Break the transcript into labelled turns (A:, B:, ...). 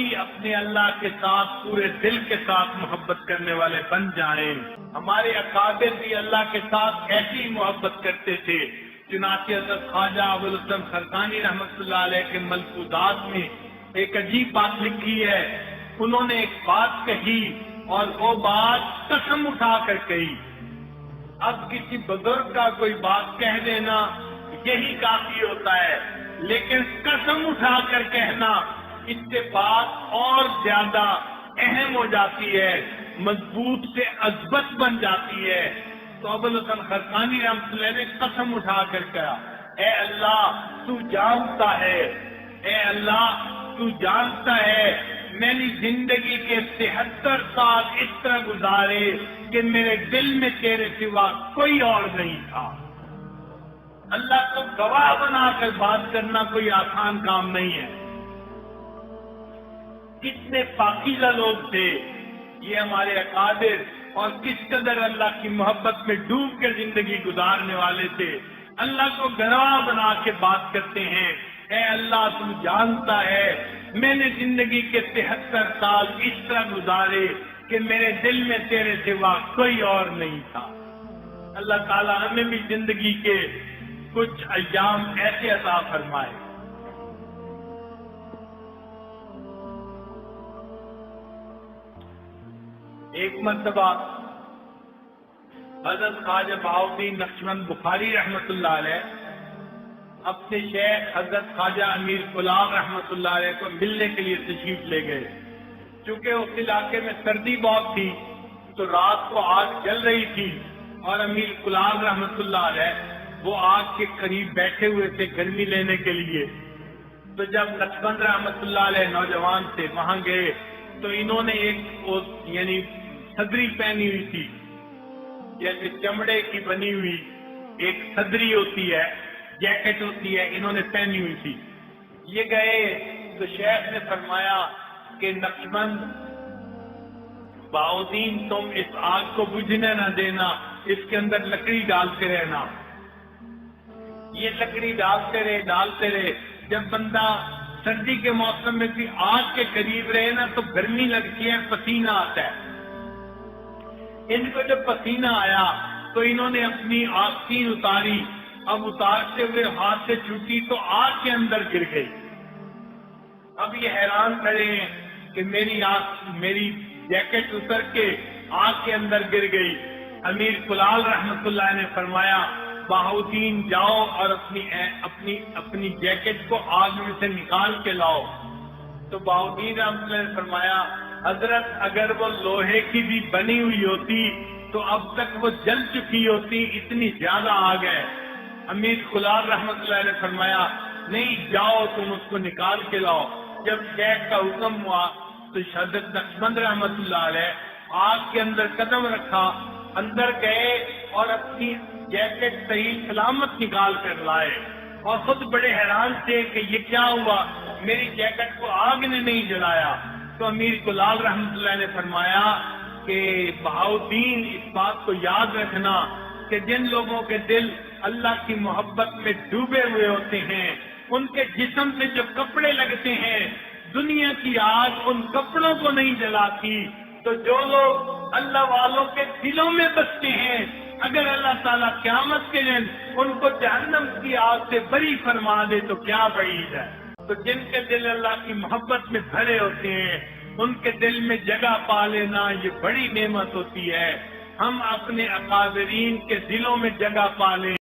A: بھی اپنے اللہ کے ساتھ پورے دل کے ساتھ محبت کرنے والے بن جائیں۔ ہمارے اکابر بھی اللہ کے ساتھ ایسی محبت کرتے تھے۔ چنانچہ حضرت خواجہ ابوالحسن خرقانی رحمۃ اللہ علیہ کے ملفوظات میں ایک عجیب بات لکھی ہے۔ انہوں نے ایک بات کہی اور وہ بات قسم اٹھا کر کہی۔ اب کسی بزرگ کا کوئی بات کہہ دینا یہی کافی ہوتا ہے، لیکن قسم اٹھا کر کہنا اس سے بات اور زیادہ اہم ہو جاتی ہے، مضبوط سے عظمت بن جاتی ہے۔ تو ابوالحسن خرقانی رحمۃ اللہ نے قسم اٹھا کر کہا، اے اللہ تو جانتا ہے، اے اللہ تو جانتا ہے میں نے زندگی کے 73 سال اس طرح گزارے کہ میرے دل میں تیرے سوا کوئی اور نہیں تھا۔ اللہ کو گواہ بنا کر بات کرنا کوئی آسان کام نہیں ہے۔ کتنے پاکیزہ لوگ تھے یہ ہمارے اکابر، اور کس قدر اللہ کی محبت میں ڈوب کر زندگی گزارنے والے تھے۔ اللہ کو گواہ بنا کے بات کرتے ہیں، اے اللہ تو جانتا ہے میں نے زندگی کے 73 سال اس طرح گزارے کہ میرے دل میں تیرے سوا کوئی اور نہیں تھا۔ اللہ تعالیٰ ہمیں بھی زندگی کے کچھ ایام ایسے عطا فرمائے۔ ایک مرتبہ حضرت خواجہ بہاؤالدین نقشبند بخاری رحمۃ اللہ علیہ اپنے شیخ حضرت خواجہ امیر کلاب رحمۃ اللہ علیہ کو ملنے کے لیے تشریف لے گئے۔ چونکہ اس علاقے میں سردی بہت تھی تو رات کو آگ جل رہی تھی، اور امیر کلاب رحمۃ اللہ علیہ وہ آگ کے قریب بیٹھے ہوئے تھے گرمی لینے کے لیے۔ تو جب نقشبند رحمۃ اللہ علیہ نوجوان تھے وہاں گئے تو انہوں نے ایک یعنی صدری پہنی ہوئی تھی، جیسے چمڑے کی بنی ہوئی ایک صدری ہوتی ہے، جیکٹ ہوتی ہے، انہوں نے پہنی ہوئی تھی۔ یہ گئے تو شیخ نے فرمایا کہ نقشبند بہاؤالدین تم اس آگ کو بجھنے نہ دینا، اس کے اندر لکڑی ڈالتے رہنا۔ یہ لکڑی ڈالتے رہے، جب بندہ سردی کے موسم میں بھی آگ کے قریب رہے نا تو گرمی لگتی ہے، پسینہ آتا ہے۔ ان کو جب پسینہ آیا تو انہوں نے اپنی آستین اتاری، اب اتارتے ہوئے ہاتھ سے چھوٹی تو آگ کے اندر گر گئی۔ اب یہ حیران کھڑے ہیں کہ میری جیکٹ اتر کے آگ کے اندر گر گئی۔ امیر کلال رحمت اللہ نے فرمایا بہاؤالدین جاؤ اور اپنی جیکٹ کو آگ میں سے نکال کے لاؤ۔ تو بہاؤالدین رحمت اللہ نے فرمایا حضرت اگر وہ لوہے کی بھی بنی ہوئی ہوتی تو اب تک وہ جل چکی ہوتی، اتنی زیادہ آگ ہے۔ امیر کلال رحمت اللہ نے فرمایا نہیں، جاؤ تم اس کو نکال کے لاؤ۔ جب شیخ کا حکم ہوا تو حضرت نقشبند رحمت اللہ علیہ آگ کے اندر قدم رکھا، اندر گئے اور اپنی جیکٹ صحیح سلامت نکال کر لائے، اور خود بڑے حیران تھے کہ یہ کیا ہوا، میری جیکٹ کو آگ نے نہیں جلایا۔ تو امیر کلال رحمت اللہ نے فرمایا کہ بہاؤالدین اس بات کو یاد رکھنا کہ جن لوگوں کے دل اللہ کی محبت میں ڈوبے ہوئے ہوتے ہیں ان کے جسم سے جو کپڑے لگتے ہیں دنیا کی آگ ان کپڑوں کو نہیں جلاتی۔ تو جو لوگ اللہ والوں کے دلوں میں بستے ہیں اگر اللہ تعالیٰ قیامت کے دن ان کو جہنم کی آگ سے بری فرما دے تو کیا بعید ہے۔ تو جن کے دل اللہ کی محبت میں بھرے ہوتے ہیں ان کے دل میں جگہ پا لینا یہ بڑی نعمت ہوتی ہے۔ ہم اپنے اکابرین کے دلوں میں جگہ پا لیں۔